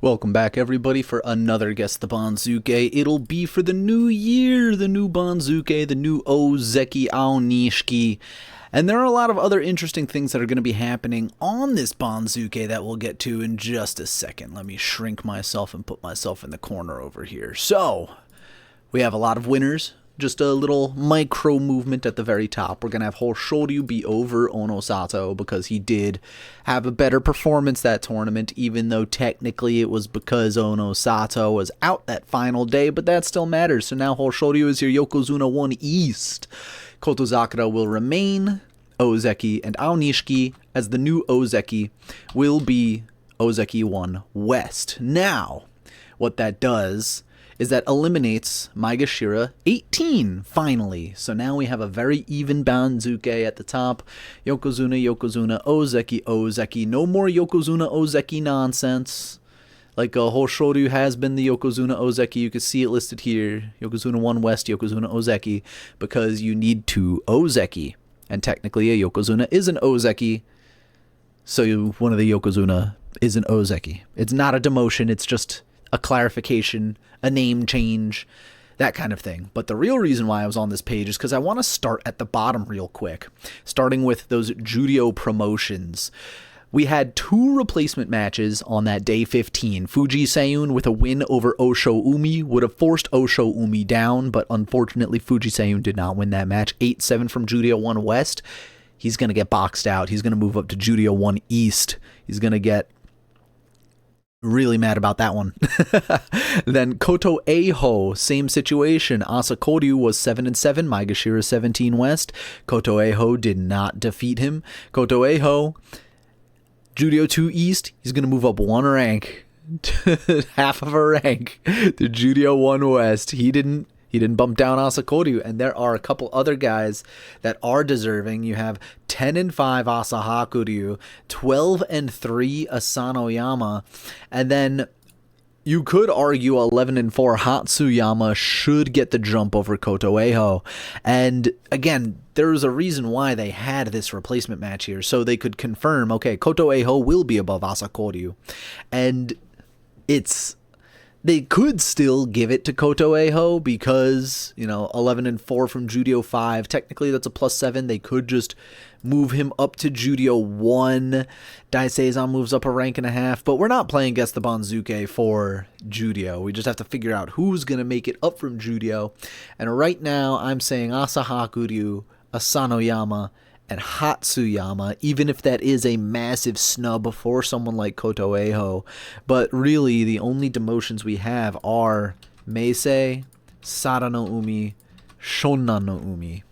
Welcome back, everybody, for another Guess the Banzuke. It'll be for the new year, the new Banzuke, the new Ozeki Aonishiki. And there are a lot of other interesting things that are going to be happening on this Banzuke that we'll get to in just a second. Let me shrink myself and put myself in the corner over here. So, we have a lot of winners. Just a little micro movement at the very top. We're going to have Hoshoryu be over Onosato because he did have a better performance that tournament, even though technically it was because Onosato was out that final day, but that still matters. So now Hoshoryu is your Yokozuna 1 East. Kotozakura will remain Ozeki, and Aonishiki, as the new Ozeki, will be Ozeki 1 West. Now, what that does is that eliminates Maegashira 18, finally. So now we have a very even Banzuke at the top. Yokozuna, Yokozuna, Ozeki, Ozeki. No more Yokozuna, Ozeki nonsense. Like Hoshoryu has been the Yokozuna Ozeki. You can see it listed here. Yokozuna 1 West, Yokozuna Ozeki. Because you need 2 Ozeki. And technically a Yokozuna is an Ozeki. So one of the Yokozuna is an Ozeki. It's not a demotion, it's just a clarification, a name change, that kind of thing. But the real reason why I was on this page is because I want to start at the bottom real quick, starting with those Juryo promotions. We had 2 replacement matches on that day 15. Fuji Seiyun with a win over Osho Umi would have forced Osho Umi down, but unfortunately Fuji Seiyun did not win that match. 8-7 from Juryo 1 West. He's going to get boxed out. He's going to move up to Juryo 1 East. He's going to get really mad about that one. Then Koto Eiho, same situation. Asakoryu was 7-7, Maegashira 17 West. Koto Eiho did not defeat him. Koto Eiho, Juryo 2 East, he's going to move up 1 rank, half of a rank, to Juryo 1 West. He didn't bump down Asakoryu, and there are a couple other guys that are deserving. You have 10-5 Asahakuryu, 12-3 Asanoyama, and then you could argue 11-4 Hatsuyama should get the jump over Koto Eiho. And again, there's a reason why they had this replacement match here, so they could confirm, okay, Koto Eiho will be above Asakoryu. And they could still give it to Koto Eiho because, 11-4 from Juryo 5. Technically, that's a +7. They could just move him up to Juryo 1. Daiseisan moves up a rank and a half. But we're not playing Guess the Banzuke for Juryo. We just have to figure out who's going to make it up from Juryo. And right now, I'm saying Asahakuryu, Asanoyama, and Hatsuyama, even if that is a massive snub for someone like Koto Eiho. But really, the only demotions we have are Meisei, Sara no Umi, Shonna no Umi.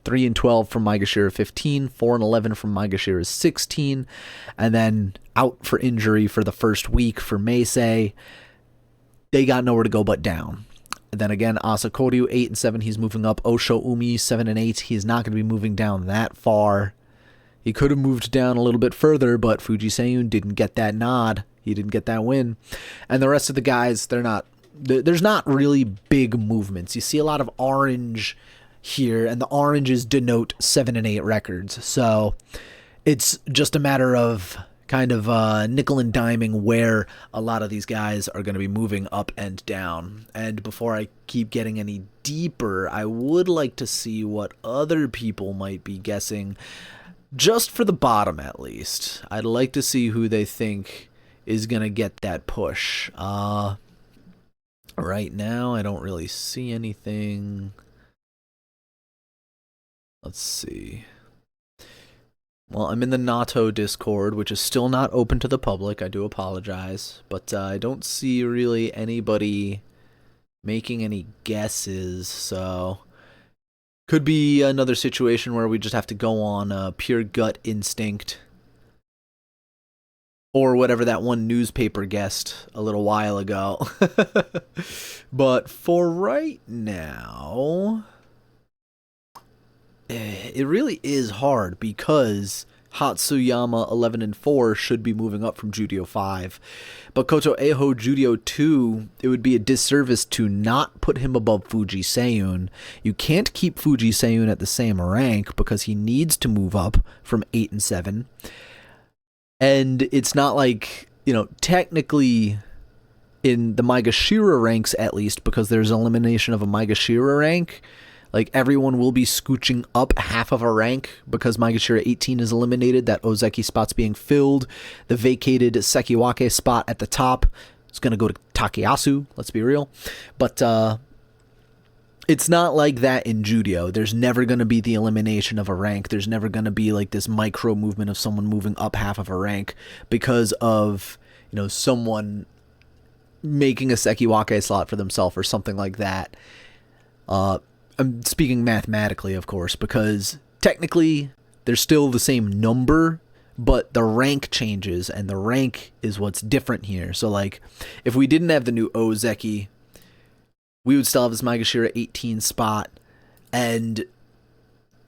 3-12 from Maegashira 15, 4-11 from Maegashira 16, and then out for injury for the first week for Meisei. They got nowhere to go but down. Then again, Asakoryu, 8-7, he's moving up. Osho Umi, 7-8, he's not going to be moving down that far. He could have moved down a little bit further, but Fuji Seiyun didn't get that nod. He didn't get that win. And the rest of the guys, there's not really big movements. You see a lot of orange here, and the oranges denote 7-8 records. So it's just a matter of kind of nickel and diming where a lot of these guys are going to be moving up and down. And before I keep getting any deeper, I would like to see what other people might be guessing, just for the bottom at least. I'd like to see who they think is going to get that push. Right now, I don't really see anything. Let's see. Well, I'm in the Nato Discord, which is still not open to the public. I do apologize. But I don't see really anybody making any guesses, so could be another situation where we just have to go on pure gut instinct. Or whatever that one newspaper guessed a little while ago. But for right now, it really is hard because Hatsuyama 11-4 should be moving up from Juryo 5. But Koto Eiho Juryo 2, it would be a disservice to not put him above Fuji Seiyun. You can't keep Fuji Seiyun at the same rank because he needs to move up from 8-7. And it's not like, technically in the Maegashira ranks, at least, because there's elimination of a Maegashira rank, like, everyone will be scooching up half of a rank because Maegashira 18 is eliminated. That Ozeki spot's being filled. The vacated Sekiwake spot at the top is going to go to Takayasu, let's be real. But it's not like that in Juryo. There's never going to be the elimination of a rank. There's never going to be like this micro movement of someone moving up half of a rank because of, you know, someone making a Sekiwake slot for themselves or something like that. I'm speaking mathematically, of course, because technically they're still the same number, but the rank changes, and the rank is what's different here. So, like, if we didn't have the new Ozeki, we would still have this Maegashira 18 spot, and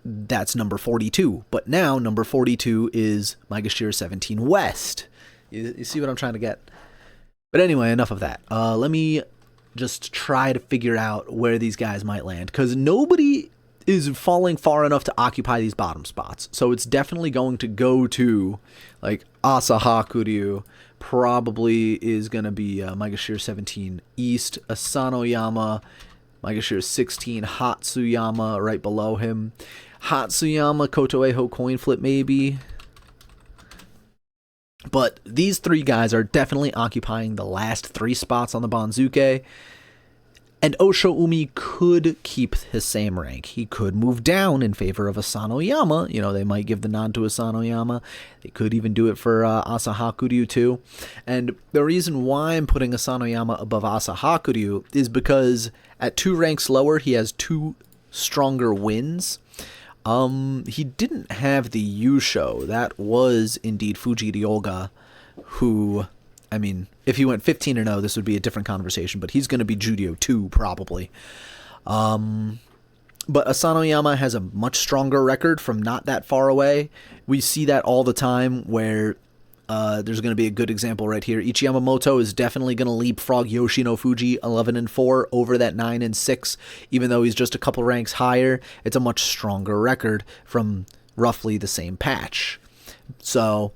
that's number 42. But now, number 42 is Maegashira 17 West. You see what I'm trying to get? But anyway, enough of that. Let me just try to figure out where these guys might land, because nobody is falling far enough to occupy these bottom spots. So it's definitely going to go to, like, Asahakuryu probably is going to be Maegashira 17 East, Asanoyama, Maegashira 16, Hatsuyama right below him. Hatsuyama, Kotoeho coin flip maybe. But these three guys are definitely occupying the last three spots on the Banzuke. And Osho Umi could keep his same rank. He could move down in favor of Asanoyama. You know, they might give the nod to Asanoyama. They could even do it for Asahakuryu too. And the reason why I'm putting Asanoyama above Asahakuryu is because at 2 ranks lower, he has 2 stronger wins. He didn't have the Yusho. That was indeed Fujiryoga, who, I mean, if he went 15-0, this would be a different conversation, but he's going to be Juryo 2, probably. But Asanoyama has a much stronger record from not that far away. We see that all the time where there's going to be a good example right here. Ichiyamamoto is definitely going to leapfrog Yoshino Fuji 11-4 over that 9-6, even though he's just a couple ranks higher. It's a much stronger record from roughly the same patch. So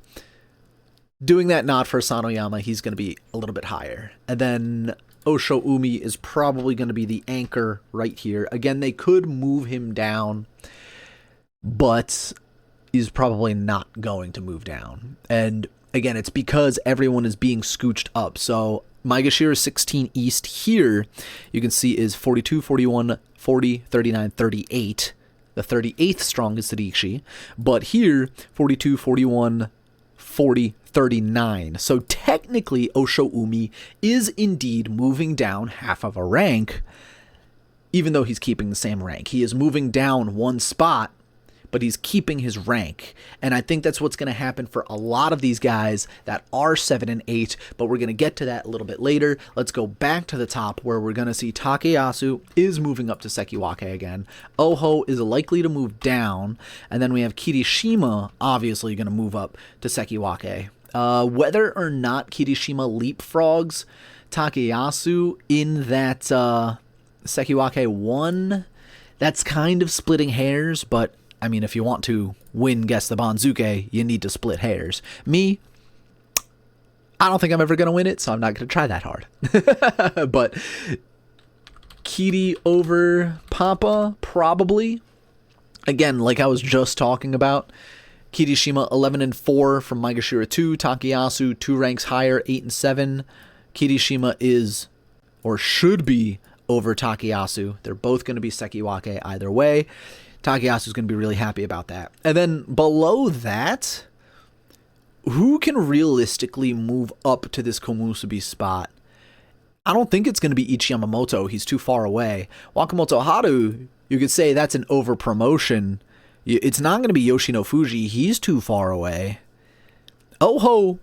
doing that nod for Asanoyama, he's going to be a little bit higher. And then Osho Umi is probably going to be the anchor right here. Again, they could move him down, but he's probably not going to move down. And again, it's because everyone is being scooched up. So Maegashira 16 East here, you can see is 42, 41, 40, 39, 38. The 38th strongest Rikishi. But here, 42, 41, 40, 39. So technically, Osho Umi is indeed moving down half of a rank, even though he's keeping the same rank. He is moving down 1 spot, but he's keeping his rank. And I think that's what's going to happen for a lot of these guys that are 7 and 8, but we're going to get to that a little bit later. Let's go back to the top where we're going to see Takayasu is moving up to Sekiwake again. Oho is likely to move down, and then we have Kirishima obviously going to move up to Sekiwake. Whether or not Kirishima leapfrogs Takayasu in that Sekiwake 1, that's kind of splitting hairs, but I mean, if you want to win Guess the Banzuke, you need to split hairs. Me, I don't think I'm ever going to win it, so I'm not going to try that hard. But Kiri over Papa, probably. Again, like I was just talking about, Kirishima 11-4 from Maegashira 2, Takayasu 2 ranks higher, 8-7. Kirishima is, or should be, over Takayasu. They're both going to be Sekiwake either way. Takayasu's going to be really happy about that. And then below that, who can realistically move up to this Komusubi spot? I don't think it's going to be Ichiyamamoto. He's too far away. Wakamoto Haru, you could say that's an over-promotion. It's not going to be Yoshino Fuji. He's too far away. Oho,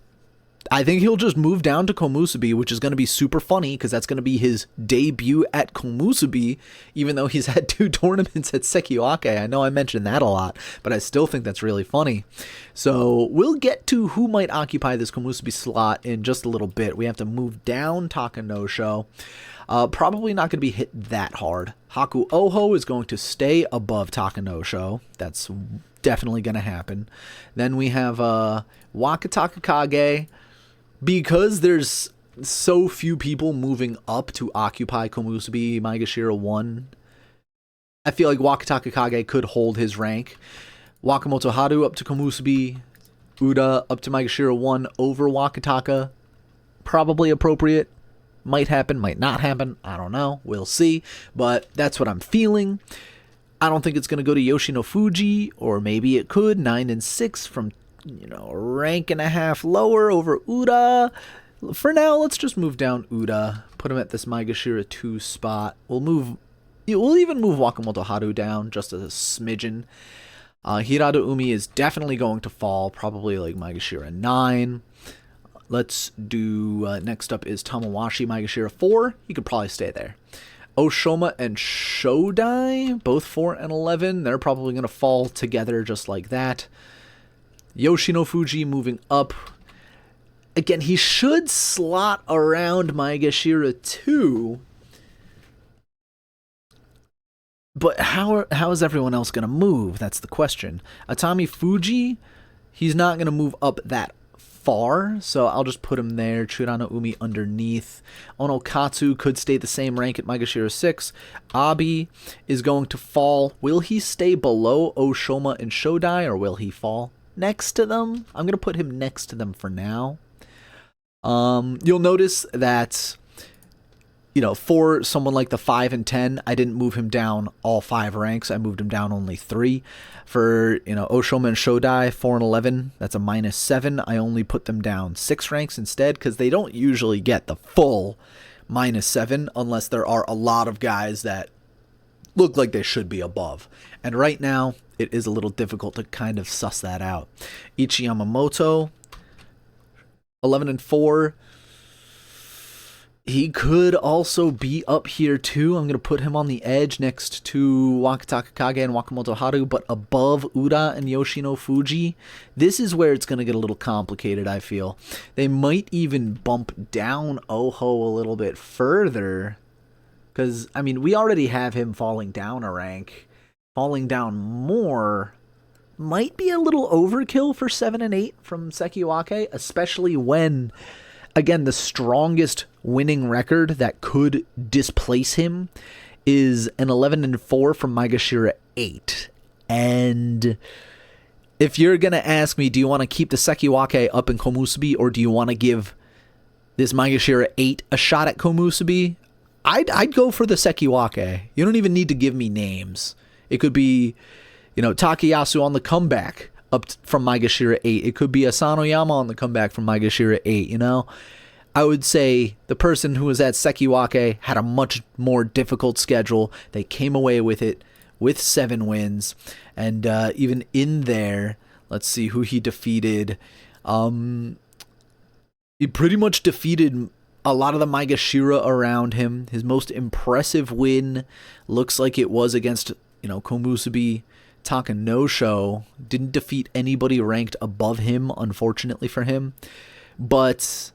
I think he'll just move down to Komusubi, which is going to be super funny because that's going to be his debut at Komusubi, even though he's had 2 tournaments at Sekiwake. I know I mentioned that a lot, but I still think that's really funny. So we'll get to who might occupy this Komusubi slot in just a little bit. We have to move down Takanosho. Probably not going to be hit that hard. Haku Oho is going to stay above Takanosho. That's definitely going to happen. Then we have Wakatakakage. Because there's so few people moving up to occupy Komusubi Maegashira 1. I feel like Wakataka Kage could hold his rank. Wakamoto Haru up to Komusubi. Uda up to Maegashira 1 over Wakataka. Probably appropriate. Might happen, might not happen. I don't know. We'll see. But that's what I'm feeling. I don't think it's going to go to Yoshino Fuji, or maybe it could. 9 and 6 from, a rank and a half lower over Uda. For now, let's just move down Uda. Put him at this Maegashira 2 spot. We'll even move Wakamoto Haru down just a smidgen. Hirada Umi is definitely going to fall, probably like Maegashira 9. Let's do, next up is Tamawashi Maegashira 4. He could probably stay there. Oshoma and Shodai, both 4 and 11. They're probably going to fall together just like that. Yoshino Fuji moving up. Again, he should slot around Maegashira 2. But how is everyone else going to move? That's the question. Atami Fuji, he's not going to move up that far, so I'll just put him there. Churano Umi underneath. Onokatsu could stay the same rank at Maegashira 6. Abi is going to fall. Will he stay below Oshoma and Shodai, or will he fall next to them? I'm going to put him next to them for now. You'll notice that, for someone like the 5 and 10, I didn't move him down all 5 ranks. I moved him down only 3. For, Oshoma and Shodai, 4 and 11, that's a -7. I only put them down 6 ranks instead, because they don't usually get the full -7 unless there are a lot of guys that look like they should be above. And right now, it is a little difficult to kind of suss that out. Ichi Yamamoto, 11 and 4. He could also be up here too. I'm going to put him on the edge next to Wakataka Kage and Wakamoto Haru, but above Uda and Yoshino Fuji. This is where it's going to get a little complicated, I feel. They might even bump down Oho a little bit further. Because, we already have him falling down a rank. Falling down more might be a little overkill for 7 and 8 from Sekiwake, especially when, again, the strongest winning record that could displace him is an 11 and 4 from Maegashira 8. And if you're going to ask me, do you want to keep the Sekiwake up in Komusubi, or do you want to give this Maegashira 8 a shot at Komusubi? I'd go for the Sekiwake. You don't even need to give me names. It could be, Takayasu on the comeback up from Maegashira 8. It could be Asanoyama on the comeback from Maegashira 8, I would say the person who was at Sekiwake had a much more difficult schedule. They came away with it with 7 wins. And even in there, let's see who he defeated. He pretty much defeated a lot of the Maegashira around him. His most impressive win looks like it was against, Komusubi Takanosho. Didn't defeat anybody ranked above him, unfortunately for him. But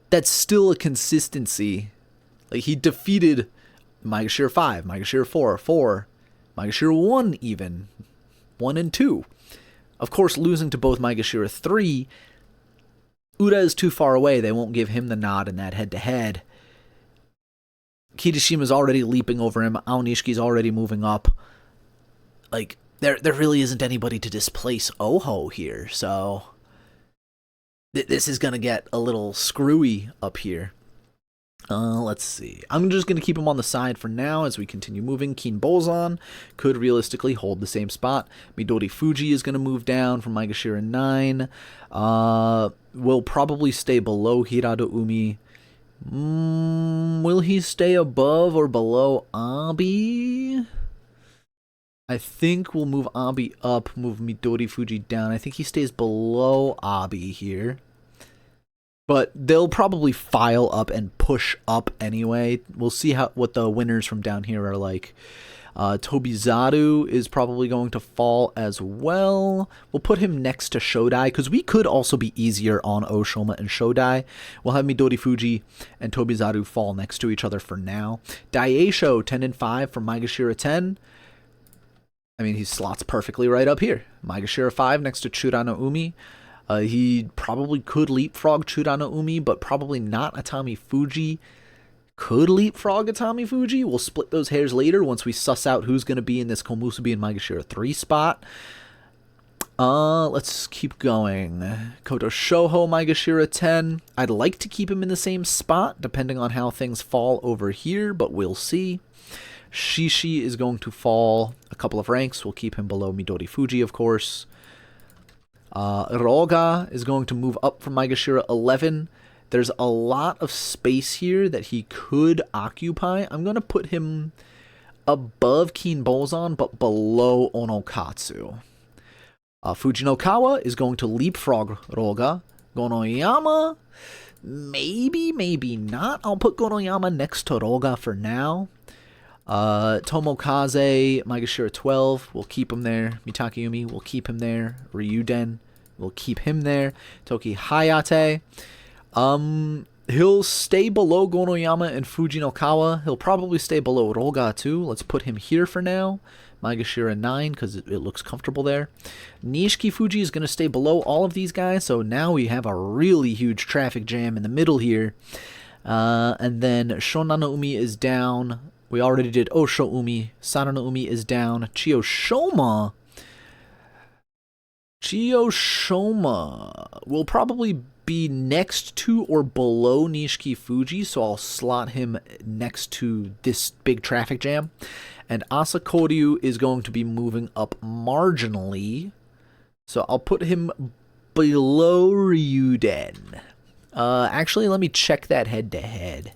that's still a consistency. Like, he defeated Maegashira 5, Maegashira 4, Maegashira 1 even. 1 and 2. Of course, losing to both Maegashira 3, Uda is too far away. They won't give him the nod in that head-to-head. Kirishima's already leaping over him. Aonishiki's already moving up. Like, there really isn't anybody to displace Oho here, so this is going to get a little screwy up here. Let's see. I'm just going to keep him on the side for now as we continue moving. Kin Bozan could realistically hold the same spot. Midori Fuji is going to move down from Maegashira 9. Will probably stay below Hirada Umi. Will he stay above or below Abi? I think we'll move Abi up, move Midori Fuji down. I think he stays below Abi here. But they'll probably file up and push up anyway. We'll see what the winners from down here are like. Tobizaru is probably going to fall as well. We'll put him next to Shodai, because we could also be easier on Oshoma and Shodai. We'll have Midori Fuji and Tobizaru fall next to each other for now. Daisho, 10 and 5 from Maegashira 10. He slots perfectly right up here. Maegashira 5 next to Churano Umi. He probably could leapfrog Churano Umi, but probably not Atami Fuji. Could leapfrog Atami Fuji. We'll split those hairs later once we suss out who's going to be in this Komusubi and Maegashira 3 spot. Let's keep going. Koto Shoho Maegashira 10. I'd like to keep him in the same spot, depending on how things fall over here, but we'll see. Shishi is going to fall a couple of ranks. We'll keep him below Midori Fuji, of course. Roga is going to move up from Maegashira 11. There's a lot of space here that he could occupy. I'm going to put him above Kinbozan, but below Onokatsu. Fujinokawa is going to leapfrog Roga. Gonoyama, maybe not. I'll put Gonoyama next to Roga for now. Tomokaze, Maegashira 12, we'll keep him there. Mitakayumi, we'll keep him there. Ryuden, we'll keep him there. Toki Hayate, he'll stay below Gonoyama and Fujinokawa. He'll probably stay below Roga too. Let's put him here for now. Maegashira 9, because it looks comfortable there. Nishiki Fuji is going to stay below all of these guys, so now we have a really huge traffic jam in the middle here. And then Shonano Umi is down. We already did Osho Umi. Sarano Umi is down. Chiyoshoma will probably be next to or below Nishiki Fuji, so I'll slot him next to this big traffic jam. And Asakoryu is going to be moving up marginally, so I'll put him below Ryuden. Actually, let me check that head-to-head.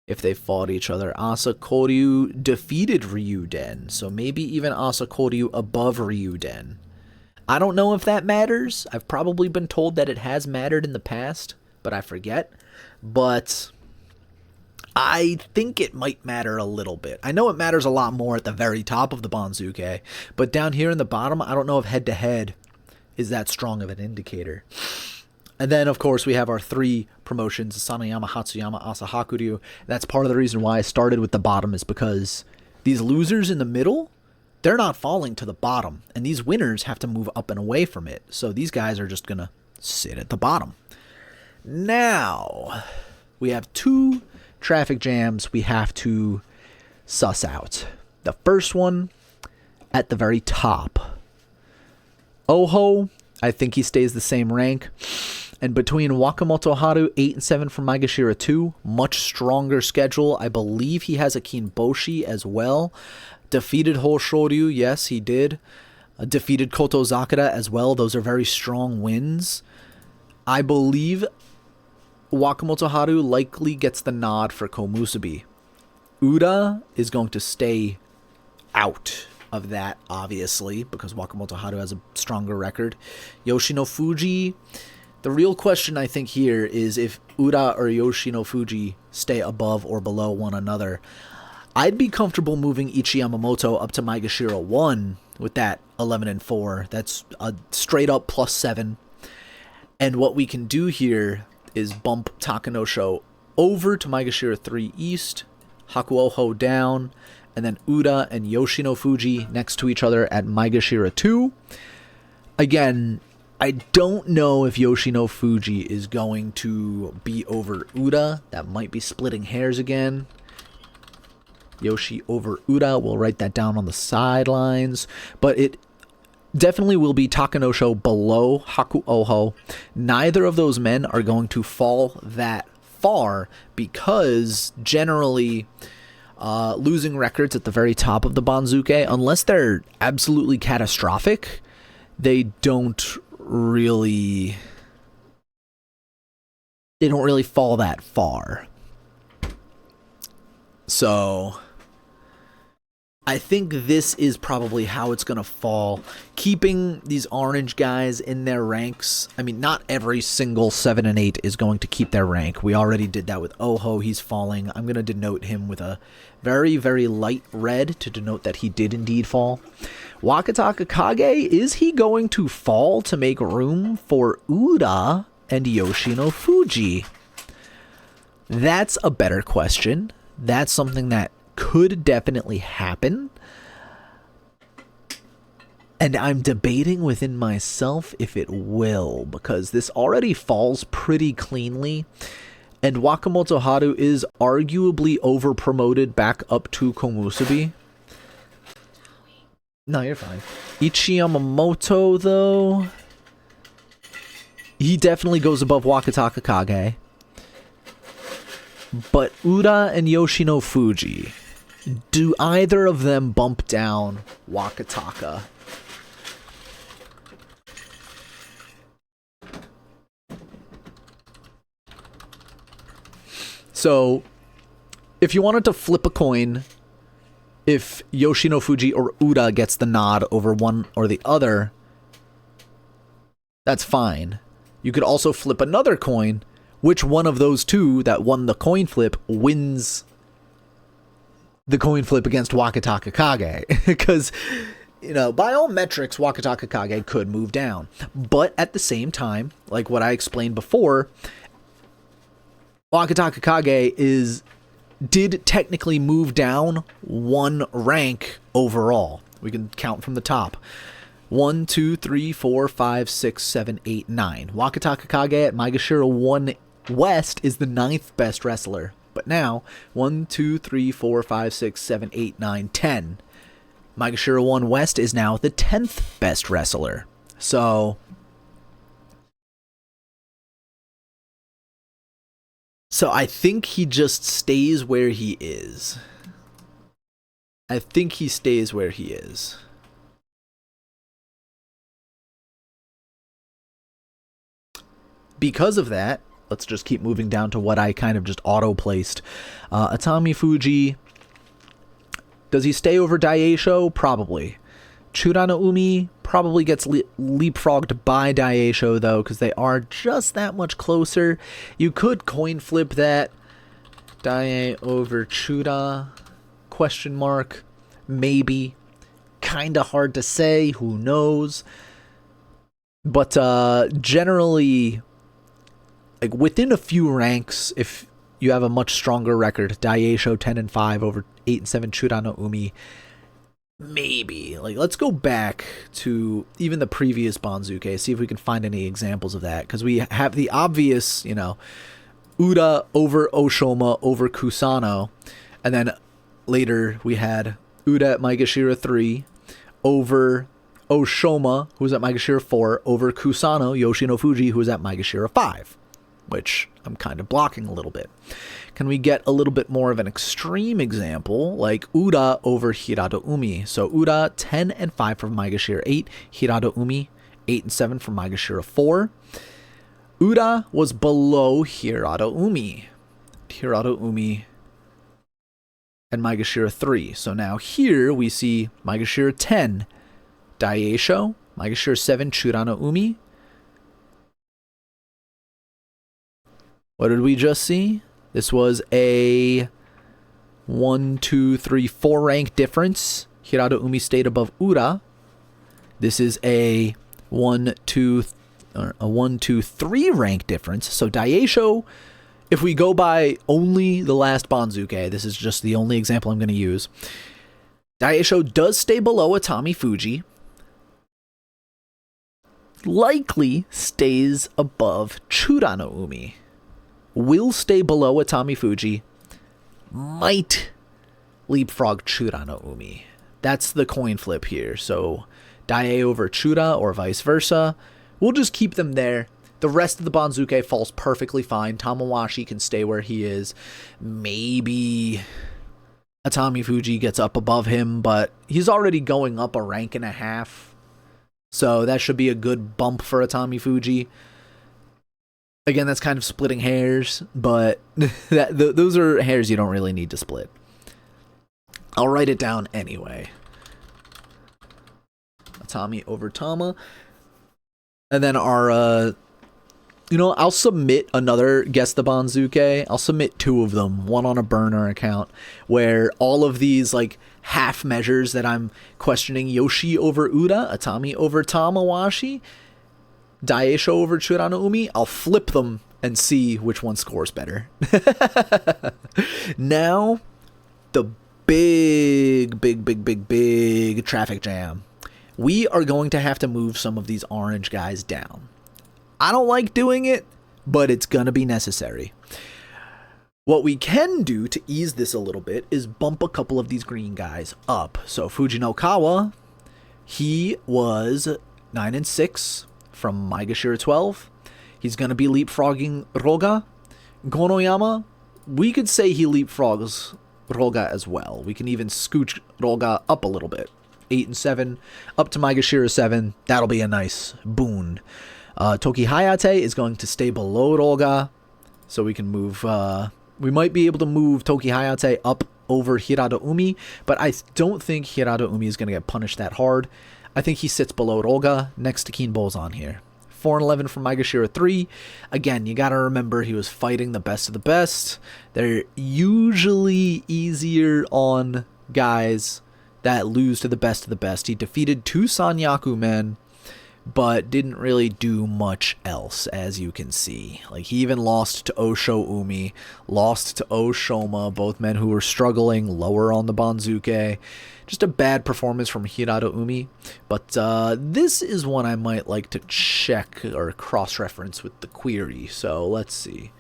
If they fought each other. Asakoryu defeated Ryuden, so maybe even Asakoryu above Ryuden. I don't know if that matters. I've probably been told that it has mattered in the past, but I forget. But I think it might matter a little bit. I know it matters a lot more at the very top of the Banzuke, but down here in the bottom, I don't know if head-to-head is that strong of an indicator. And then, of course, we have our 3 promotions, Sanayama, Hatsuyama, Asahakuryu. That's part of the reason why I started with the bottom, is because these losers in the middle, they're not falling to the bottom, and these winners have to move up and away from it. So these guys are just going to sit at the bottom. Now, we have 2 traffic jams we have to suss out. The first one at the very top. Oho, I think he stays the same rank. And between Wakamoto Haru, 8 and 7 from Maegashira 2, much stronger schedule. I believe he has a Kinboshi as well. Defeated Hoshoryu, yes, he did. Defeated Koto Zakura as well. Those are very strong wins. I believe Wakamoto Haru likely gets the nod for Komusubi. Uda is going to stay out of that, obviously, because Wakamoto Haru has a stronger record. Yoshino Fuji, the real question I think here is if Uda or Yoshino Fuji stay above or below one another. I'd be comfortable moving Ichi Yamamoto up to Maegashira 1 with that 11 and 4. That's a straight up +7. And what we can do here is bump Takanosho over to Maegashira 3 East, Hakuoho down, and then Uda and Yoshino Fuji next to each other at Maegashira 2. Again, I don't know if Yoshino Fuji is going to be over Uda. That might be splitting hairs again. Yoshi over Uda. We'll write that down on the sidelines. But it definitely will be Takanosho below Hakuoho. Neither of those men are going to fall that far because generally losing records at the very top of the Banzuke, unless they're absolutely catastrophic, they don't really fall that far. So I think this is probably how it's going to fall. Keeping these orange guys in their ranks. I mean, not every single 7 and 8 is going to keep their rank. We already did that with Oho. He's falling. I'm going to denote him with a very, very light red to denote that he did indeed fall. Wakataka Kage, is he going to fall to make room for Uda and Yoshino Fuji? That's a better question. That's something that could definitely happen. And I'm debating within myself if it will, because this already falls pretty cleanly. And Wakamoto Haru is arguably over-promoted back up to Komusubi. No, you're fine. Ichi Yamamoto, though, he definitely goes above Wakataka Kage. But Ura and Yoshino Fuji, do either of them bump down Wakataka? So, if you wanted to flip a coin, if Yoshino Fuji or Ura gets the nod over one or the other, that's fine. You could also flip another coin. Which one of those two that won the coin flip wins the coin flip against Wakataka Kage? Because, you know, by all metrics, Wakataka Kage could move down. But at the same time, like what I explained before, Wakataka Kage did technically move down one rank overall. We can count from the top. 1, 2, 3, 4, 5, 6, 7, 8, 9. Wakataka Kage at Maegashira 1 West is the 9th best wrestler. But now, 1, 2, 3, 4, 5, 6, 7, 8, 9, 10. Maegashira 1 West is now the 10th best wrestler. So I think he just stays where he is. I think he stays where he is. Because of that, let's just keep moving down to what I kind of just auto-placed. Atami Fuji, does he stay over Daieisho? Probably. Churano Umi probably gets leapfrogged by Daieisho, though, because they are just that much closer. You could coin flip that. Daie over Chura? Question mark. Maybe. Kinda hard to say. Who knows? But generally, like within a few ranks, if you have a much stronger record, Daieisho 10-5 over 8-7 Churano Umi, maybe. Like, let's go back to even the previous Banzuke, see if we can find any examples of that, because we have the obvious, you know, Ura over Oshoma over Kusano, and then later we had Ura at Maegashira 3 over Oshoma, who was at Maegashira 4, over Kusano, Yoshino Fuji, who was at Maegashira 5, which I'm kind of blocking a little bit. Can we get a little bit more of an extreme example, like Ura over Hirado Umi? So Ura 10-5 from Maegashira 8, Hirado Umi 8-7 from Maegashira 4. Ura was below Hirado Umi. Hirado Umi and Maegashira 3. So now here we see Maegashira 10, Daieisho, Maegashira 7, Churano Umi. What did we just see? This was a 1, 2, 3, 4 rank difference. Hirado Umi stayed above Ura. This is a 1, 2, 3 rank difference. So Daieisho, if we go by only the last Banzuke, this is just the only example I'm going to use. Daieisho does stay below Atami Fuji. Likely stays above Churano Umi. Will stay below Atami Fuji. Might leapfrog Churano Umi. That's the coin flip here. So Daie over Chura or vice versa. We'll just keep them there. The rest of the Banzuke falls perfectly fine. Tamawashi can stay where he is. Maybe Atami Fuji gets up above him, but he's already going up a rank and a half. So that should be a good bump for Atami Fuji. Again, that's kind of splitting hairs, but those are hairs you don't really need to split. I'll write it down anyway. Atami over Tama. And then our, I'll submit another Guess the Banzuke. I'll submit 2 of them, one on a burner account, where all of these, like, half measures that I'm questioning, Yoshi over Ura, Atami over Tamawashi, Daieisho over Churano Umi, I'll flip them and see which one scores better. Now, the big traffic jam. we are going to have to move some of these orange guys down. I don't like doing it, but it's going to be necessary. What we can do to ease this a little bit is bump a couple of these green guys up. So Fujinokawa, he was 9 and 6 from Maegashira 12. He's going to be leapfrogging Roga. Gonoyama, we could say he leapfrogs Roga as well. We can even scooch Roga up a little bit. 8 and 7, up to Maegashira 7. That'll be a nice boon. Toki Hayate is going to stay below Roga, so we can move... we might be able to move Toki Hayate up over Hirado Umi, but I don't think Hirado Umi is going to get punished that hard. I think he sits below Roga, next to Keen Bozan here. 4 and 11 from Maegashira 3. Again, you got to remember he was fighting the best of the best. They're usually easier on guys that lose to the best of the best. He defeated 2 Sanyaku men, but didn't really do much else, as you can see. Like, he even lost to Osho Umi, lost to Oshoma, both men who were struggling lower on the Banzuke. Just a bad performance from Hirado Umi, but this is one I might like to check or cross-reference with the query, so let's see.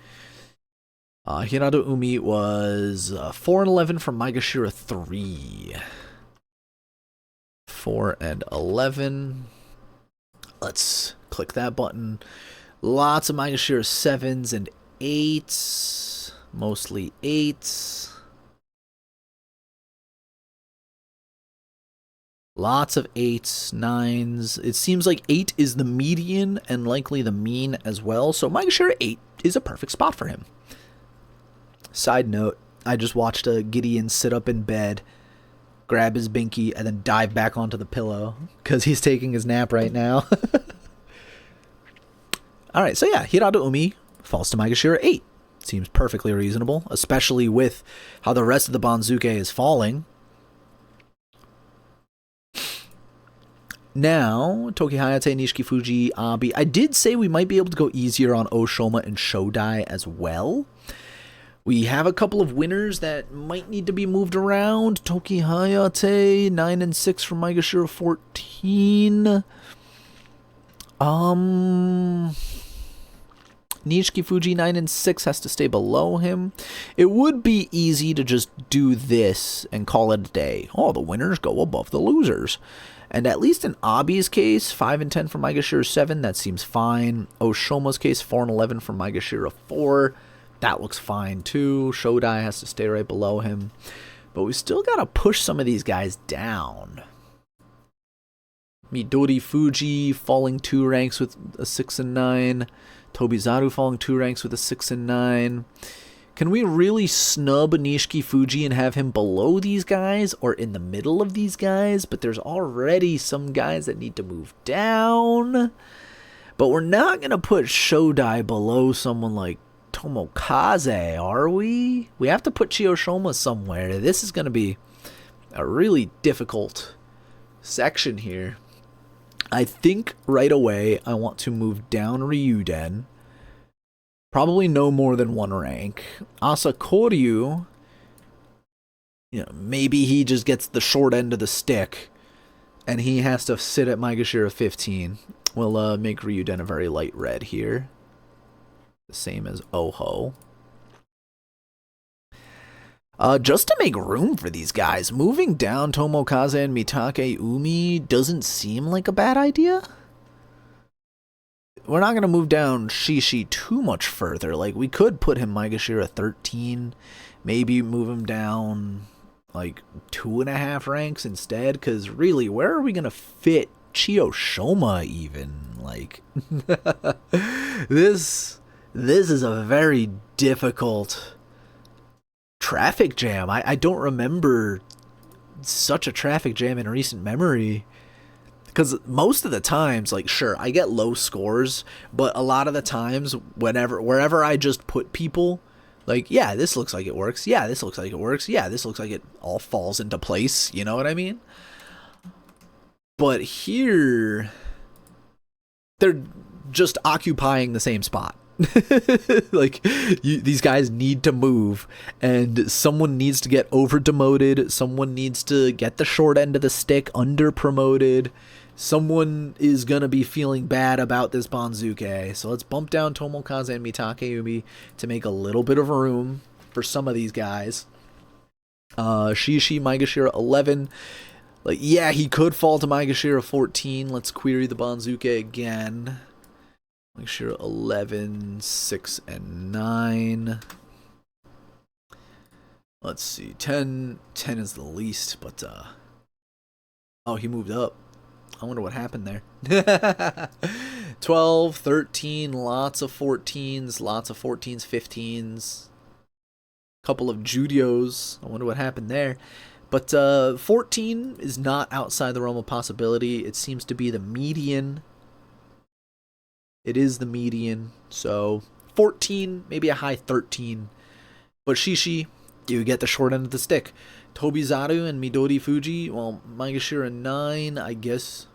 Hirado Umi was 4 and 11 from Maegashira 3. 4 and 11. Let's click that button. Lots of Maegashira 7s and 8s. Mostly 8s. Lots of 8s, 9s. It seems like 8 is the median and likely the mean as well. So Maegashira 8 is a perfect spot for him. Side note, I just watched a Gideon sit up in bed, grab his binky, and then dive back onto the pillow because he's taking his nap right now. Alright, so yeah, Hirado Umi falls to Maegashira 8. Seems perfectly reasonable, especially with how the rest of the Banzuke is falling. Now, Toki Hayate, Nishiki Fuji, Abi. I did say we might be able to go easier on Oshoma and Shodai as well. We have a couple of winners that might need to be moved around. Toki Hayate, 9 and 6 from Maegashira 14. Nishiki Fuji, 9 and 6, has to stay below him. It would be easy to just do this and call it a day. Oh, the winners go above the losers. And at least in Abi's case, 5 and 10 from Maegashira 7, that seems fine. Oshoma's case, 4 and 11 from Maegashira 4. That looks fine too. Shodai has to stay right below him. But we still got to push some of these guys down. Midori Fuji falling 2 ranks with a 6 and 9. Tobizaru falling 2 ranks with a 6 and 9. Can we really snub Nishiki Fuji and have him below these guys or in the middle of these guys? But there's already some guys that need to move down. But we're not going to put Shodai below someone like Tomokaze, are we? We have to put Chiyoshoma somewhere. This is going to be a really difficult section here. I think right away I want to move down Ryuden. Probably no more than 1 rank. Asakoryu, maybe he just gets the short end of the stick and he has to sit at Maegashira 15. We'll make Ryuden a very light red here. The same as Oho. Just to make room for these guys, moving down Tomokaze and Mitake Umi doesn't seem like a bad idea. We're not going to move down Shishi too much further. Like, we could put him Maegashira 13. Maybe move him down, like, 2.5 ranks instead. Because, really, where are we going to fit Chiyoshoma even? Like, this is a very difficult traffic jam. I don't remember such a traffic jam in recent memory. Because most of the times, like, sure, I get low scores, but a lot of the times, wherever I just put people, like, yeah, this looks like it works, yeah, this looks like it works, yeah, this looks like it all falls into place, you know what I mean? But here, they're just occupying the same spot. Like, these guys need to move, and someone needs to get over demoted, someone needs to get the short end of the stick under promoted, someone is going to be feeling bad about this Banzuke. So let's bump down Tomokaze and Mitakeumi to make a little bit of room for some of these guys. Shishi, Maegashira 11. Like, yeah, he could fall to Maegashira 14. Let's query the Banzuke again. Maegashira 11, 6, and 9. Let's see, 10 is the least, but, oh, he moved up. I wonder what happened there. 12, 13, lots of 14s, 15s. Couple of Juryos. I wonder what happened there. But 14 is not outside the realm of possibility. It seems to be the median. It is the median. So 14, maybe a high 13. But Shishi, you get the short end of the stick. Tobizaru and Midori Fuji, well, Maegashira 9, I guess.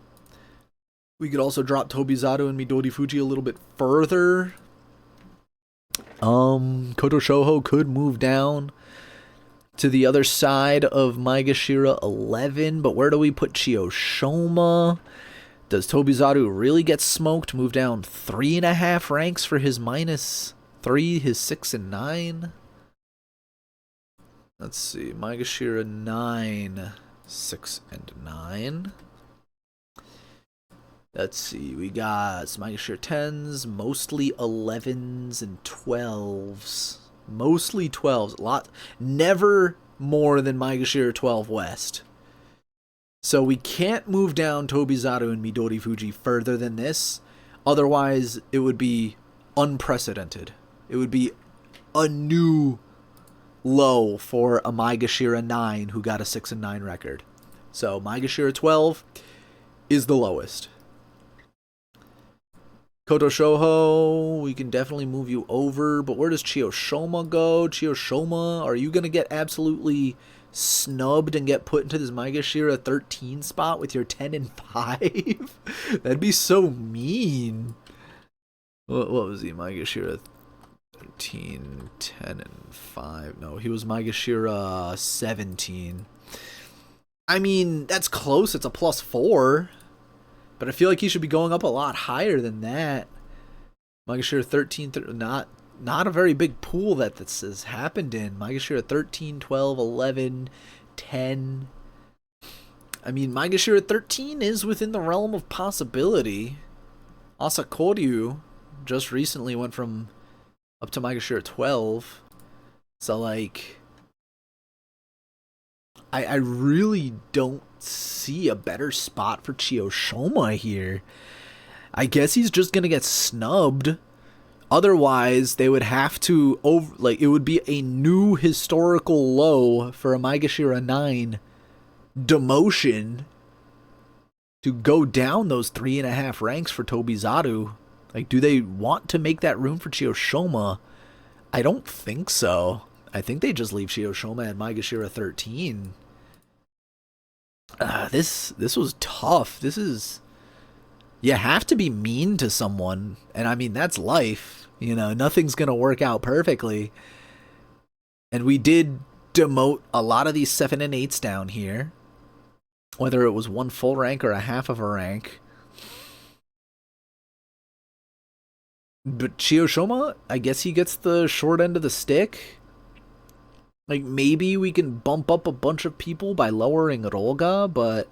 We could also drop Tobizaru and Midori Fuji a little bit further. Koto Shoujo could move down to the other side of Maegashira 11, but where do we put Chiyoshoma? Does Tobizaru really get smoked? Move down 3.5 ranks for his -3, his 6 and 9? Let's see, Maegashira 9, 6 and 9. Let's see, we got Maegashira 10s, mostly 11s and 12s. Mostly 12s, never more than Maegashira 12 West. So we can't move down Tobizaru and Midori Fuji further than this. Otherwise, it would be unprecedented. It would be a new low for a Maegashira 9 who got a 6 and 9 record. So Maegashira 12 is the lowest. Koto Shoujo, we can definitely move you over, but where does Chiyoshoma go? Chiyoshoma, are you going to get absolutely snubbed and get put into this Maegashira 13 spot with your 10 and 5? That'd be so mean. What was he? Maegashira 13, 10, and 5. No, he was Maegashira 17. I mean, that's close. It's a +4. But I feel like he should be going up a lot higher than that. Maegashira 13, not a very big pool that this has happened in. Maegashira 13, 12, 11, 10. I mean, Maegashira 13 is within the realm of possibility. Asakoryu just recently went from up to Maegashira 12. So, like, I really don't see a better spot for Chiyoshoma here. I guess he's just gonna get snubbed. Otherwise, they would have to it would be a new historical low for a Maegashira 9 demotion to go down those 3.5 ranks for Tobizaru. Like, do they want to make that room for Chiyoshoma? I don't think so. I think they just leave Chiyoshoma at Maegashira 13. This was tough. This is... You have to be mean to someone. And I mean, that's life. You know, nothing's going to work out perfectly. And we did demote a lot of these 7 and 8s down here. Whether it was 1 full rank or a half of a rank. But Chiyoshoma, I guess he gets the short end of the stick. Like, maybe we can bump up a bunch of people by lowering Roga, but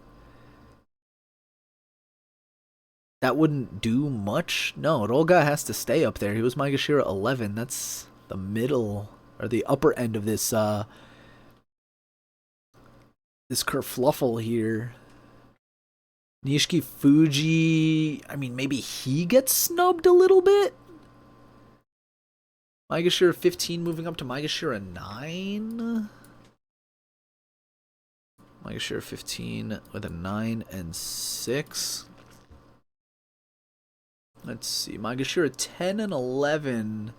that wouldn't do much. No, Roga has to stay up there. He was Maegashira 11. That's the middle, or the upper end of this, this kerfluffle here. Nishiki Fuji, I mean, maybe he gets snubbed a little bit? Maegashira 15 moving up to Maegashira 9. Maegashira 15 with a 9 and 6. Let's see. Maegashira 10 and 11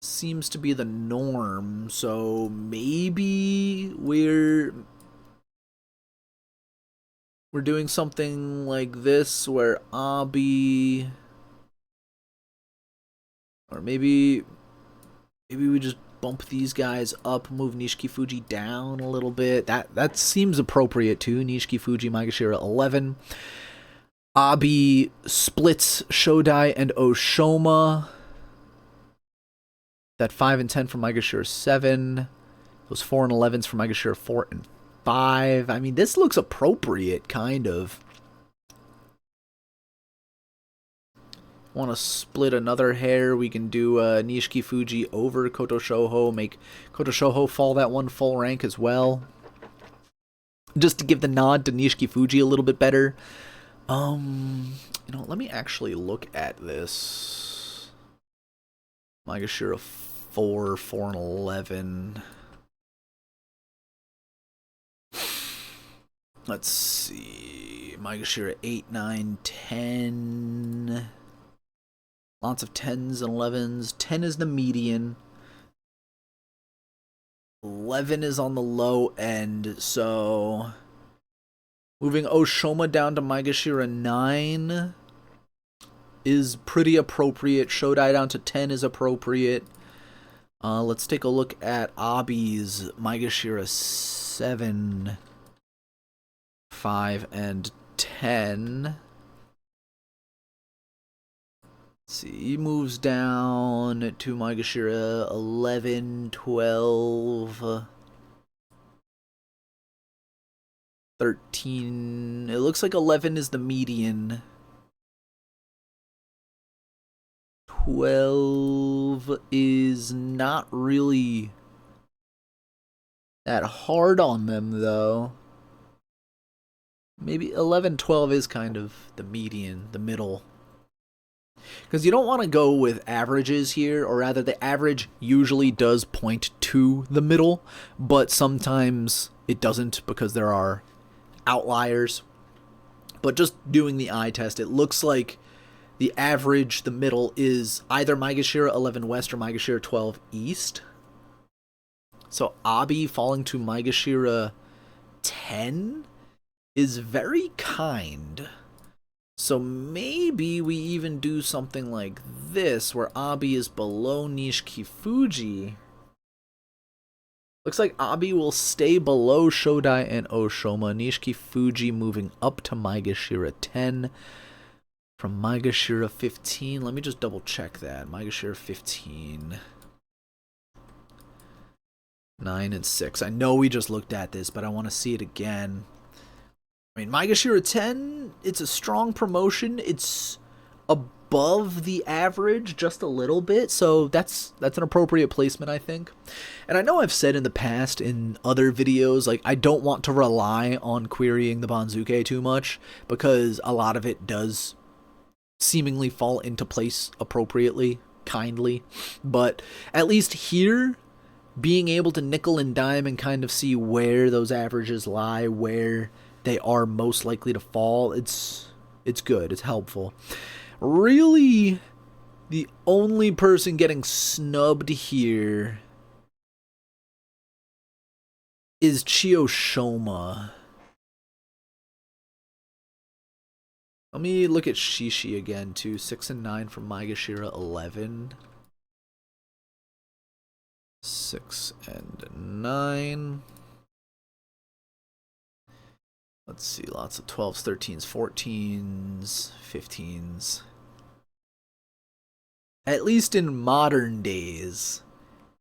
seems to be the norm. So maybe we're doing something like this where Abi... Or maybe we just bump these guys up, move Nishiki Fuji down a little bit. That seems appropriate too. Nishiki Fuji, Maegashira 11. Abi splits Shodai and Oshoma. That 5 and 10 from Maegashira 7. Those 4 and 11s from Maegashira 4 and 5. I mean, this looks appropriate, kind of. Want to split another hair? We can do Nishiki Fuji over Koto Shouho. Make Koto Shouho fall that one full rank as well. Just to give the nod to Nishiki Fuji a little bit better. You know, let me actually look at this. Maegashira 4, 4 and 11. Let's see. Maegashira 8, 9, 10. Lots of 10s and 11s. 10 is the median. 11 is on the low end, so moving Oshoma down to Maegashira 9 is pretty appropriate. Shodai down to 10 is appropriate. Let's take a look at Abi's Maegashira 7, 5, and 10. Let's see, he moves down to Maegashira 11, 12, 13. It looks like 11 is the median. 12 is not really that hard on them, though. Maybe 11, 12 is kind of the median, the middle. Because you don't want to go with averages here, or rather the average usually does point to the middle, but sometimes it doesn't because there are outliers. But just doing the eye test, it looks like the average, the middle, is either Maegashira 11 West or Maegashira 12 East. So Abi falling to Maegashira 10 is very kind. So maybe we even do something like this, where Abi is below Nishiki Fuji. Looks like Abi will stay below Shodai and Oshoma. Nishiki Fuji moving up to Maegashira 10 from Maegashira 15. Let me just double check that. Maegashira 15. 9 and 6. I know we just looked at this, but I want to see it again. I mean, Maegashira 10, it's a strong promotion. It's above the average just a little bit, so that's an appropriate placement, I think. And I know I've said in the past in other videos, like, I don't want to rely on querying the Banzuke too much, because a lot of it does seemingly fall into place appropriately, kindly. But at least here, being able to nickel and dime and kind of see where those averages lie, where they are most likely to fall, it's good, it's helpful. Really, the only person getting snubbed here is Chiyoshoma. Let me look at Shishi again, too. 6 and 9 from Maegashira 11. 6 and 9. Let's see, lots of 12s, 13s, 14s, 15s. At least in modern days,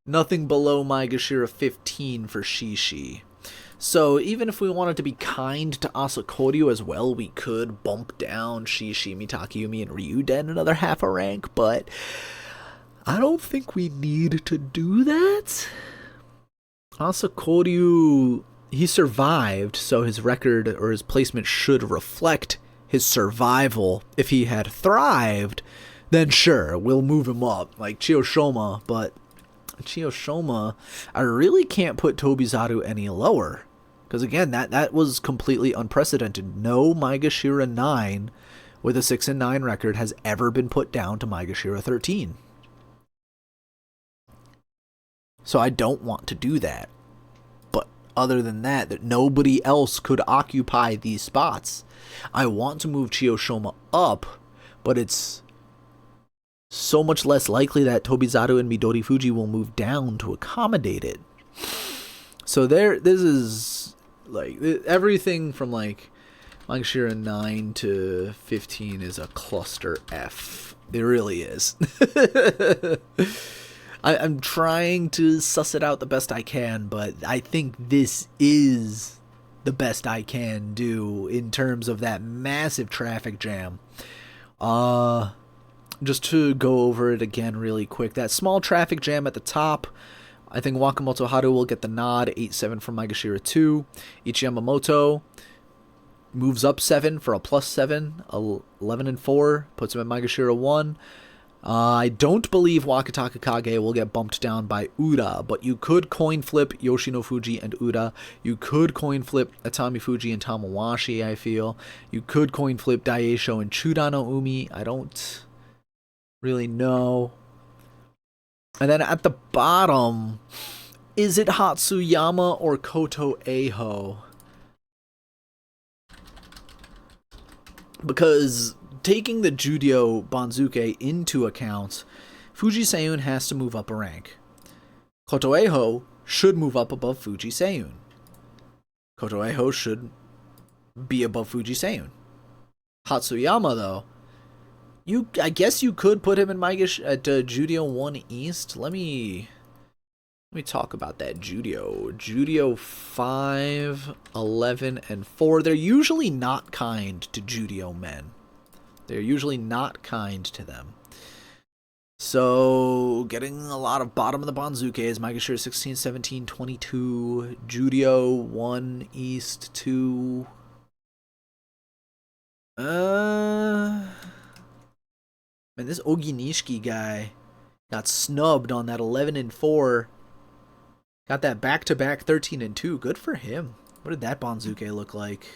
nothing below Maegashira 15 for Shishi. So even if we wanted to be kind to Asakoryu as well, we could bump down Shishi, Mitakayumi, and Ryuden another half a rank, but I don't think we need to do that. Asakoryu, he survived, so his record or his placement should reflect his survival. If he had thrived, then sure, we'll move him up, like Chiyoshoma, but Chiyoshoma, I really can't put Tobizaru any lower. Because again, that was completely unprecedented. No Maegashira 9 with a 6 and 9 record has ever been put down to Maegashira 13. So I don't want to do that. But other than that nobody else could occupy these spots. I want to move Chiyoshoma up, but it's so much less likely that Tobizaru and Midori Fuji will move down to accommodate it. So this is like everything from like Magashira 9 to 15 is a cluster F. It really is. I'm trying to suss it out the best I can, but I think this is the best I can do in terms of that massive traffic jam. Just to go over it again really quick, that small traffic jam at the top, I think Wakamoto Haru will get the nod, 8-7 from Magashira 2. Ichiyamamoto moves up 7 for a +7, 11-4, puts him at Magashira 1. I don't believe Wakataka Kage will get bumped down by Ura, but you could coin flip Yoshino Fuji and Ura. You could coin flip Atami Fuji and Tamawashi, I feel. You could coin flip Daisho and Chudano Umi. I don't really know. And then at the bottom, is it Hatsuyama or Koto Eiho? Because taking the Juryo Banzuke into account, Fuji Seiyun has to move up a rank. Koto Eiho should move up above Fuji Seiyun. Koto Eiho should be above Fuji Seiyun. Hatsuyama, though, I guess you could put him in Magish at Juryo 1 East. Let me talk about that Juryo. Juryo 5, 11, and 4. They're usually not kind to Juryo men. They're usually not kind to them. So, getting a lot of bottom of the Banzuke is Magashira 16, 17, 22, Juryo 1, East 2. And this Oginishiki guy got snubbed on that 11-4. Got that back-to-back 13-2. Good for him. What did that Banzuke look like?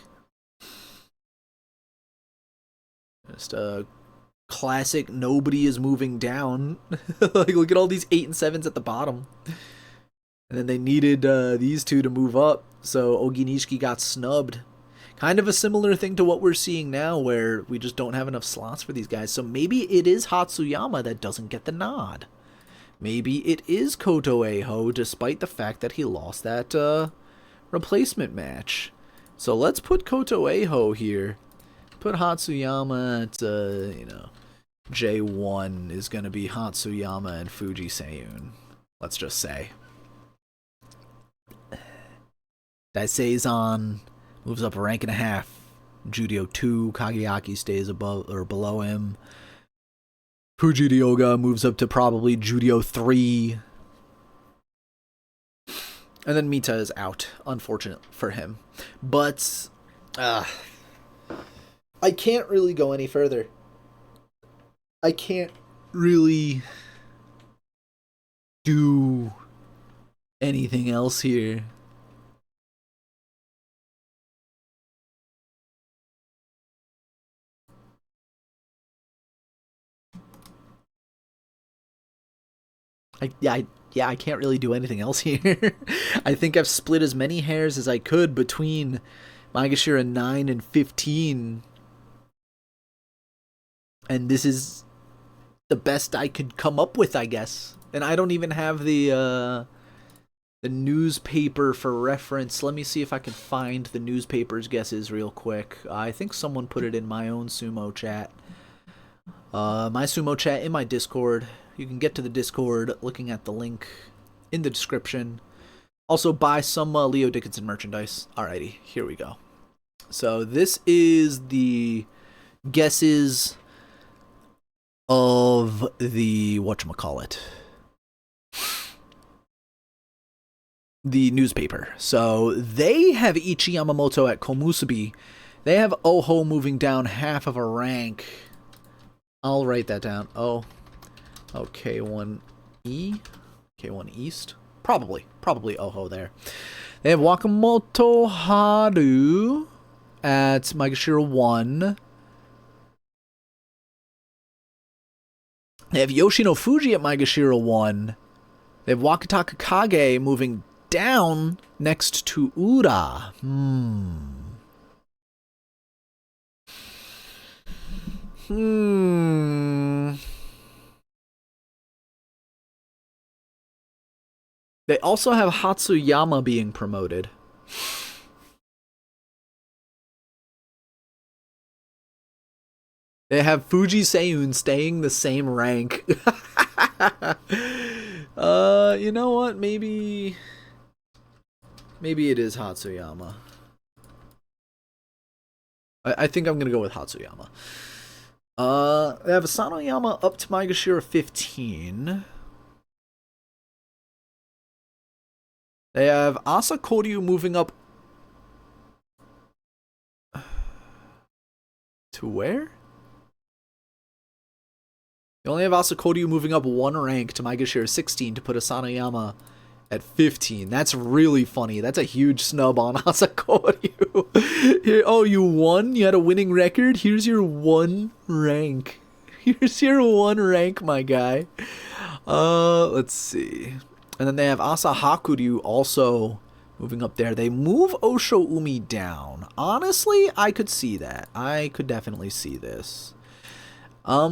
Just a classic nobody is moving down. Like, look at all these 8 and 7s at the bottom. And then they needed these two to move up, so Oginishiki got snubbed. Kind of a similar thing to what we're seeing now, where we just don't have enough slots for these guys. So maybe it is Hatsuyama that doesn't get the nod. Maybe it is Koto Eiho, despite the fact that he lost that replacement match. So let's put Koto Eiho here. Put Hatsuyama at, J1 is going to be Hatsuyama and Fuji Seiyun. Let's just say. Daisei-san moves up a rank and a half. Juryo 2, Kageaki stays above or below him. Fuji Ryoga moves up to probably Juryo 3. And then Mita is out, unfortunate for him. But I can't really go any further. I can't really do anything else here. I can't really do anything else here. I think I've split as many hairs as I could between Magashira 9 and 15. And this is the best I could come up with, I guess. And I don't even have the newspaper for reference. Let me see if I can find the newspaper's guesses real quick. I think someone put it in my own sumo chat. My sumo chat in my Discord. You can get to the Discord looking at the link in the description. Also, buy some Leo Dickinson merchandise. Alrighty, here we go. So this is the guesses of the whatchamacallit. The newspaper. So they have Ichi Yamamoto at Komusubi. They have Oho moving down half of a rank. I'll write that down. Oh, K1E? K1 East? Probably Oho there. They have Wakamoto Haru at Magashira 1. They have Yoshino Fuji at Magashira 1. They have Wakataka Kage moving down next to Ura. They also have Hatsuyama being promoted. They have Fuji Seiyun staying the same rank. You know what? Maybe it is Hatsuyama. I think I'm gonna go with Hatsuyama. They have Asanoyama up to Maegashira 15. They have Asa Koryu moving up to where? They only have Asa Koryu moving up one rank to Maegashira 16 to put Asanoyama at 15. That's really funny. That's a huge snub on Asa Koryu. Here, oh, you won? You had a winning record? Here's your one rank. Here's your one rank, my guy. Let's see. And then they have Asa Hakuryu also moving up there. They move Osho Umi down. Honestly, I could see that. I could definitely see this. I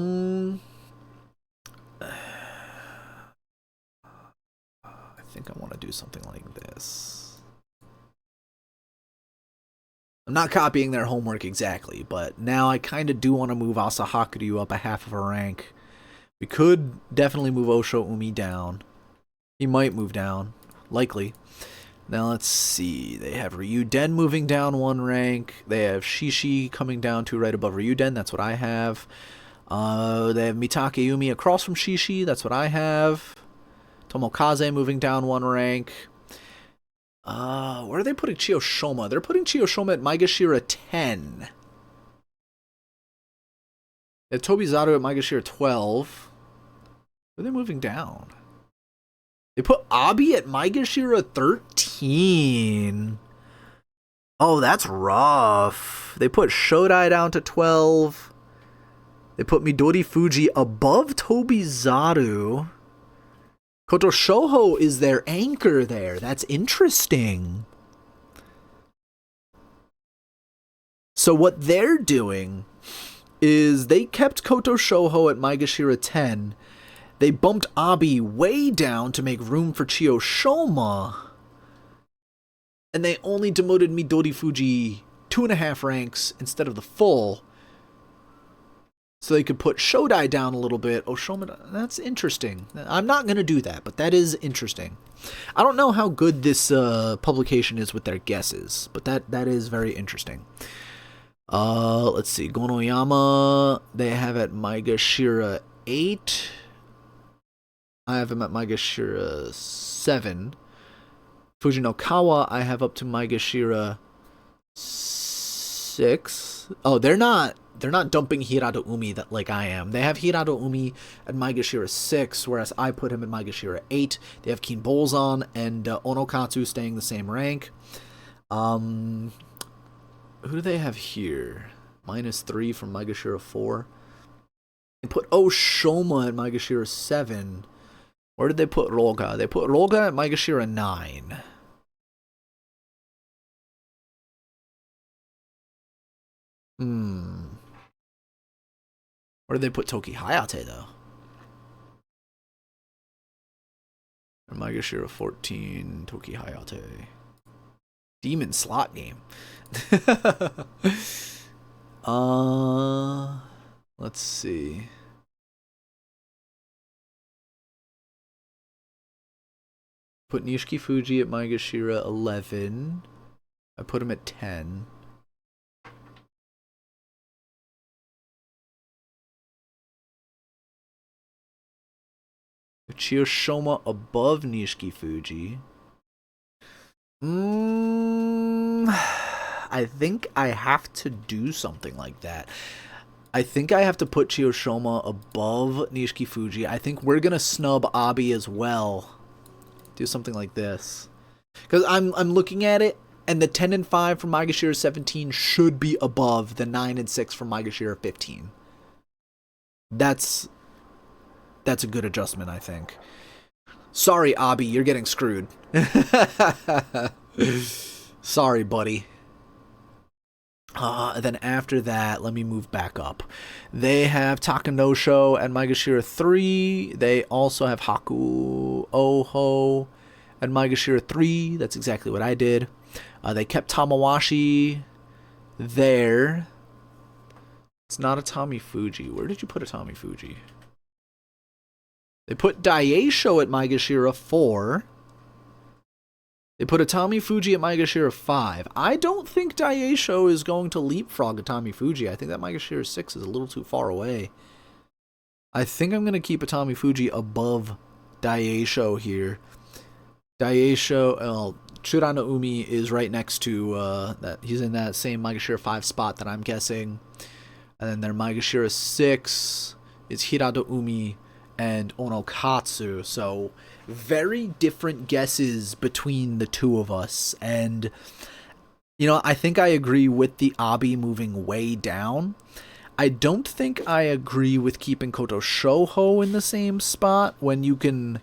think I want to do something like this. I'm not copying their homework exactly, but now I kind of do want to move Asa Hakuryu up a half of a rank. We could definitely move Osho Umi down. He might move down. Likely. Now let's see. They have Ryuden moving down one rank. They have Shishi coming down to right above Ryuden. That's what I have. They have Mitake Yumi across from Shishi. That's what I have. Tomokaze moving down one rank. Where are they putting Chiyoshoma? They're putting Chiyoshoma at Maegashira 10. They have Tobizaru at Maegashira 12. Where are they moving down? They put Abi at Maegashira 13. Oh, that's rough. They put Shodai down to 12. They put Midori Fuji above Tobizaru. Koto Shoho is their anchor there. That's interesting. So what they're doing is they kept Koto Shoho at Maegashira 10. They bumped Abi way down to make room for Chiyoshoma. And they only demoted Midori Fuji 2.5 ranks instead of the full. So they could put Shodai down a little bit. Oshoma, that's interesting. I'm not going to do that, but that is interesting. I don't know how good this publication is with their guesses, but that is very interesting. Let's see. Gonoyama, they have at Maegashira 8. I have him at Maegashira 7. Fujinokawa, I have up to Maegashira 6. Oh, they're not dumping Hirado Umi like I am. They have Hirado Umi at Maegashira 6, whereas I put him at Maegashira 8. They have Kin Bolzan and Onokatsu staying the same rank. Who do they have here? -3 from Maegashira 4. They put Oshoma at Maegashira 7. Where did they put Roga? They put Roga at Maegashira 9. Where did they put Toki Hayate, though? Maegashira 14, Toki Hayate. Demon slot game. Let's see. Put Nishiki Fuji at Maegashira 11. I put him at 10. Chiyoshoma above Nishiki Fuji. I think I have to do something like that. I think I have to put Chiyoshoma above Nishiki Fuji. I think we're gonna snub Abi as well. Do something like this. Because I'm looking at it, and the 10 and 5 from Maegashira 17 should be above the 9 and 6 from Maegashira 15. That's a good adjustment, I think. Sorry, Abi, you're getting screwed. Sorry, buddy. Then after that, let me move back up. They have Takanosho and Maegashira 3. They also have Haku Oho and Maegashira 3. That's exactly what I did. They kept Tamawashi there. It's not a Tommy Fuji. Where did you put a Tommy Fuji? They put Daieisho at Maegashira 4. They put a Tommy Fuji at Maegashira 5. I don't think Daieisho is going to leapfrog a Tommy Fuji. I think that Maegashira 6 is a little too far away. I think I'm going to keep a Tommy Fuji above Daieisho here. Daieisho, Churano Umi is right next to that. He's in that same Maegashira 5 spot that I'm guessing. And then their Maegashira 6 is Hirado Umi and Onokatsu. So very different guesses between the two of us. And, you know, I think I agree with the Abi moving way down. I don't think I agree with keeping Koto Shoho in the same spot when you can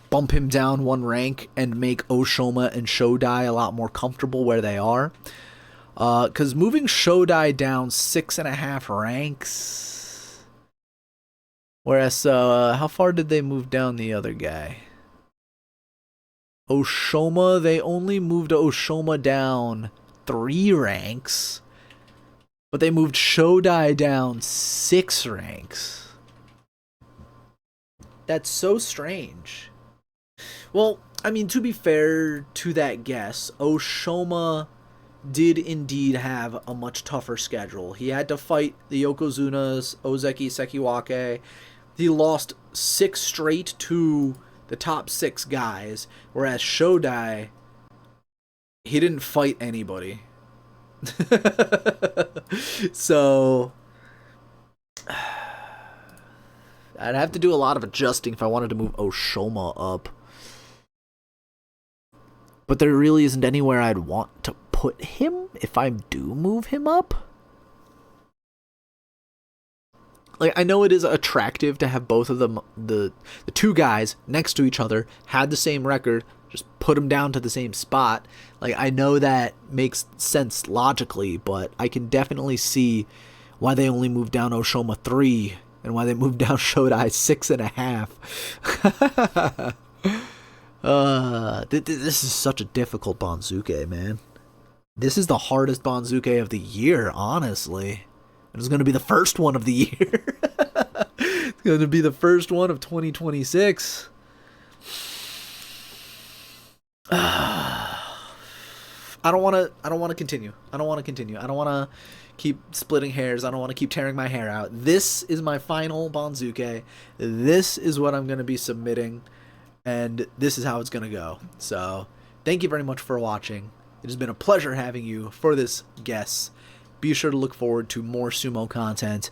bump him down one rank and make Oshoma and Shodai a lot more comfortable where they are. Because moving Shodai down 6.5 ranks. Whereas, how far did they move down the other guy? Oshoma, they only moved Oshoma down 3 ranks. But they moved Shodai down 6 ranks. That's so strange. Well, I mean, to be fair to that guess, Oshoma did indeed have a much tougher schedule. He had to fight the Yokozunas, Ozeki, Sekiwake. He lost 6 straight to the top 6 guys, whereas Shodai, he didn't fight anybody. So I'd have to do a lot of adjusting if I wanted to move Oshoma up. But there really isn't anywhere I'd want to put him if I do move him up. Like, I know it is attractive to have both of them, the two guys next to each other, had the same record, just put them down to the same spot. Like, I know that makes sense logically, but I can definitely see why they only moved down Oshoma 3 and why they moved down Shodai 6.5. This is such a difficult Banzuke, man. This is the hardest Banzuke of the year, honestly. It's going to be the first one of the year. It's going to be the first one of 2026. I don't want to continue. I don't want to keep splitting hairs. I don't want to keep tearing my hair out. This is my final Banzuke. This is what I'm going to be submitting. And this is how it's going to go. So, thank you very much for watching. It has been a pleasure having you for this guess. Be sure to look forward to more sumo content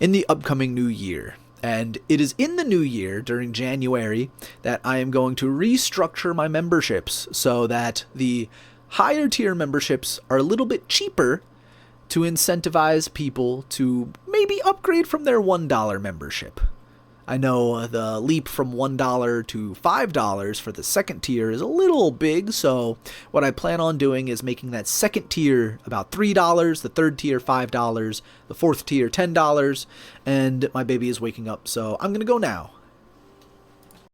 in the upcoming new year. And it is in the new year, during January, that I am going to restructure my memberships so that the higher tier memberships are a little bit cheaper to incentivize people to maybe upgrade from their $1 membership. I know the leap from $1 to $5 for the second tier is a little big, so what I plan on doing is making that second tier about $3, the third tier $5, the fourth tier $10, and my baby is waking up, so I'm going to go now.